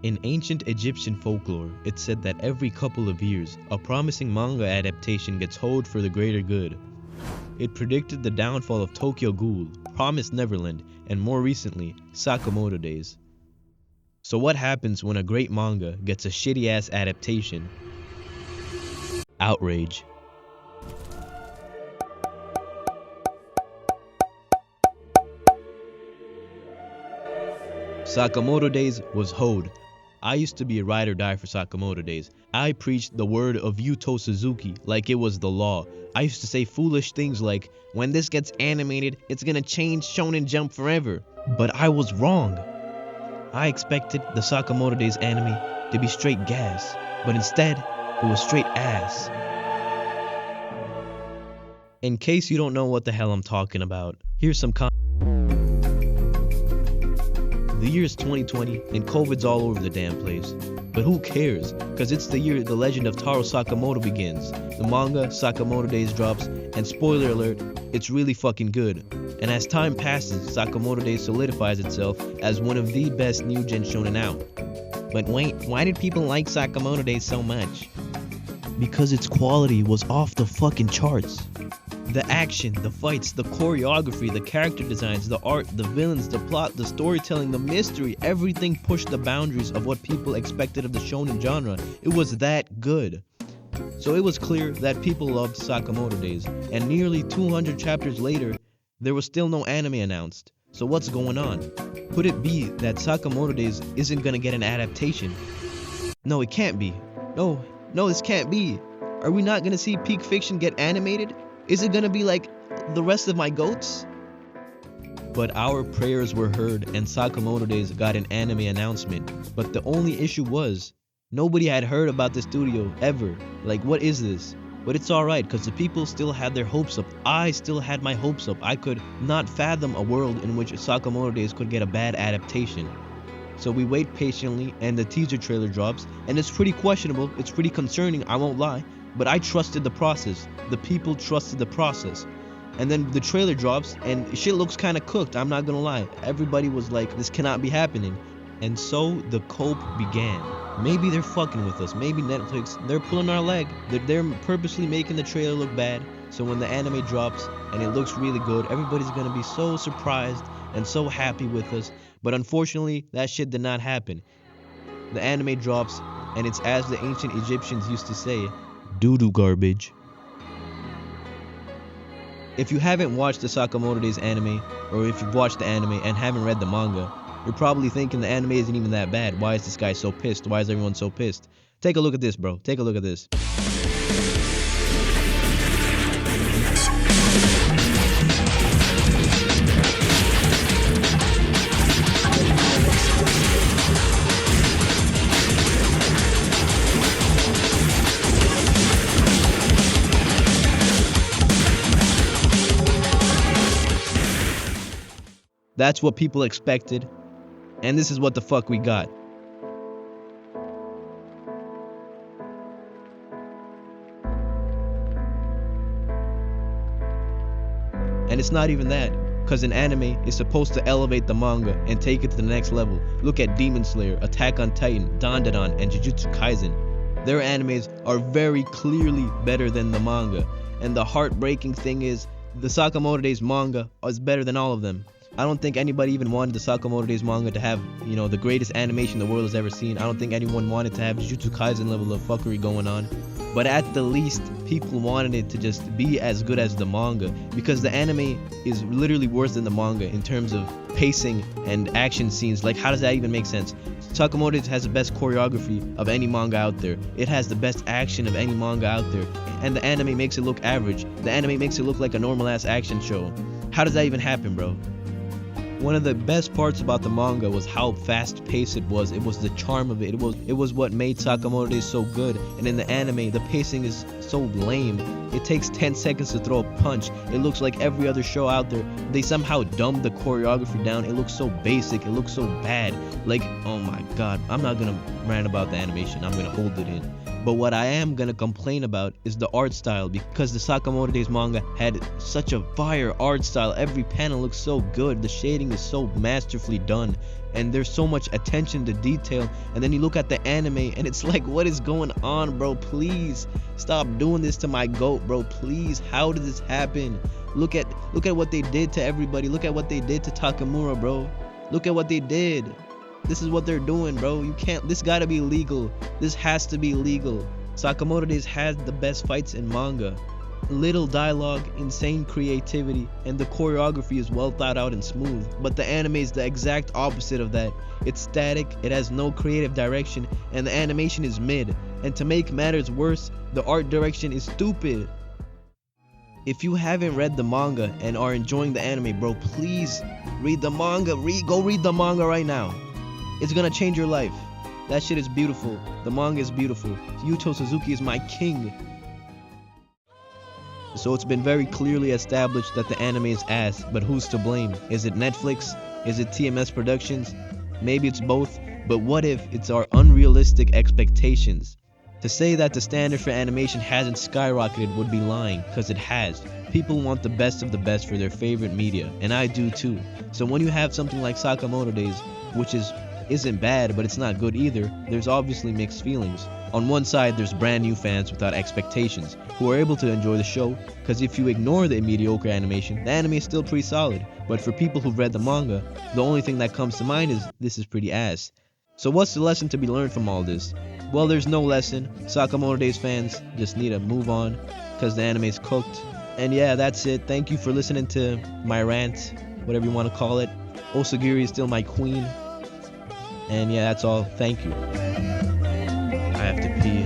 In ancient Egyptian folklore, it's said that every couple of years, a promising manga adaptation gets hold for the greater good. It predicted the downfall of Tokyo Ghoul, Promised Neverland, and more recently, Sakamoto Days. So what happens when a great manga gets a shitty-ass adaptation? Outrage. Sakamoto Days was hoed. I used to be a ride or die for Sakamoto Days. I preached the word of Yuto Suzuki like it was the law. I used to say foolish things like, when this gets animated, it's gonna change Shonen Jump forever. But I was wrong. I expected the Sakamoto Days anime to be straight gas, but instead, it was straight ass. In case you don't know what the hell I'm talking about, here's some The year is 2020 and COVID's all over the damn place. But who cares? Cause it's the year the legend of Taro Sakamoto begins. The manga Sakamoto Days drops, and spoiler alert, it's really fucking good. And as time passes, Sakamoto Days solidifies itself as one of the best new gen shonen out. But wait, why did people like Sakamoto Days so much? Because its quality was off the fucking charts. The action, the fights, the choreography, the character designs, the art, the villains, the plot, the storytelling, the mystery, everything pushed the boundaries of what people expected of the shonen genre. It was that good. So it was clear that people loved Sakamoto Days, and nearly 200 chapters later, there was still no anime announced. So what's going on? Could it be that Sakamoto Days isn't gonna get an adaptation? No, it can't be. No, this can't be. Are we not gonna see Peak Fiction get animated? Is it gonna be like the rest of my goats? But our prayers were heard and Sakamoto Days got an anime announcement. But the only issue was, nobody had heard about the studio ever. Like, what is this? But it's alright, cause the people still had their hopes up. I still had my hopes up. I could not fathom a world in which Sakamoto Days could get a bad adaptation. So we wait patiently and the teaser trailer drops, and it's pretty questionable, it's pretty concerning, I won't lie. But I trusted the process. The people trusted the process. And then the trailer drops and shit looks kind of cooked, I'm not gonna lie. Everybody was like, this cannot be happening. And so the cope began. Maybe they're fucking with us. Maybe Netflix, they're pulling our leg. They're purposely making the trailer look bad. So when the anime drops and it looks really good, everybody's gonna be so surprised and so happy with us. But unfortunately, that shit did not happen. The anime drops and it's as the ancient Egyptians used to say, doo-doo garbage. If you haven't watched the Sakamoto Days anime, or if you've watched the anime and haven't read the manga, you're probably thinking the anime isn't even that bad. Why is this guy so pissed? Why is everyone so pissed? Take a look at this, bro. Take a look at this. That's what people expected, and this is what the fuck we got. And it's not even that, cause an anime is supposed to elevate the manga and take it to the next level. Look at Demon Slayer, Attack on Titan, Dandadan, and Jujutsu Kaisen. Their animes are very clearly better than the manga, and the heartbreaking thing is, the Sakamoto Days manga is better than all of them. I don't think anybody even wanted the Sakamoto Days manga to have, the greatest animation the world has ever seen. I don't think anyone wanted to have Jujutsu Kaisen level of fuckery going on. But at the least, people wanted it to just be as good as the manga, because the anime is literally worse than the manga in terms of pacing and action scenes. Like, how does that even make sense? Sakamoto Days has the best choreography of any manga out there. It has the best action of any manga out there. And the anime makes it look average. The anime makes it look like a normal ass action show. How does that even happen, bro? One of the best parts about the manga was how fast paced it was. It was the charm of it. It was what made Sakamoto Days so good. And in the anime, the pacing is so lame. It takes 10 seconds to throw a punch. It looks like every other show out there. They somehow dumbed the choreography down. It looks so basic. It looks so bad. Like, oh my god. I'm not gonna rant about the animation. I'm gonna hold it in. But what I am gonna complain about is the art style, because the Sakamoto Days manga had such a fire art style. Every panel looks so good, the shading is so masterfully done, and there's so much attention to detail. And then you look at the anime and it's like, what is going on, bro? Please stop doing this to my goat, bro. Please, how did this happen? Look at what they did to everybody. Look at what they did to Takamura, bro. Look at what they did. This is what they're doing, bro. You can't, this gotta be legal. This has to be legal. Sakamoto Days has the best fights in manga. Little dialogue, insane creativity, and the choreography is well thought out and smooth. But the anime is the exact opposite of that. It's static, it has no creative direction, and the animation is mid. And to make matters worse, the art direction is stupid. If you haven't read the manga and are enjoying the anime, bro, please read the manga. Go read the manga right now. It's gonna change your life. That shit is beautiful. The manga is beautiful. Yuto Suzuki is my king. So it's been very clearly established that the anime is ass, but who's to blame? Is it Netflix? Is it TMS Productions? Maybe it's both, but what if it's our unrealistic expectations? To say that the standard for animation hasn't skyrocketed would be lying, cause it has. People want the best of the best for their favorite media, and I do too. So when you have something like Sakamoto Days, which isn't bad, but it's not good either, there's obviously mixed feelings. On one side, there's brand new fans without expectations, who are able to enjoy the show, cause if you ignore the mediocre animation, the anime is still pretty solid. But for people who've read the manga, the only thing that comes to mind is, this is pretty ass. So what's the lesson to be learned from all this? Well, there's no lesson. Sakamoto Days fans just need to move on, cause the anime's cooked. And yeah, that's it. Thank you for listening to my rant, whatever you want to call it. Osagiri is still my queen. And yeah, that's all. Thank you. I have to pee.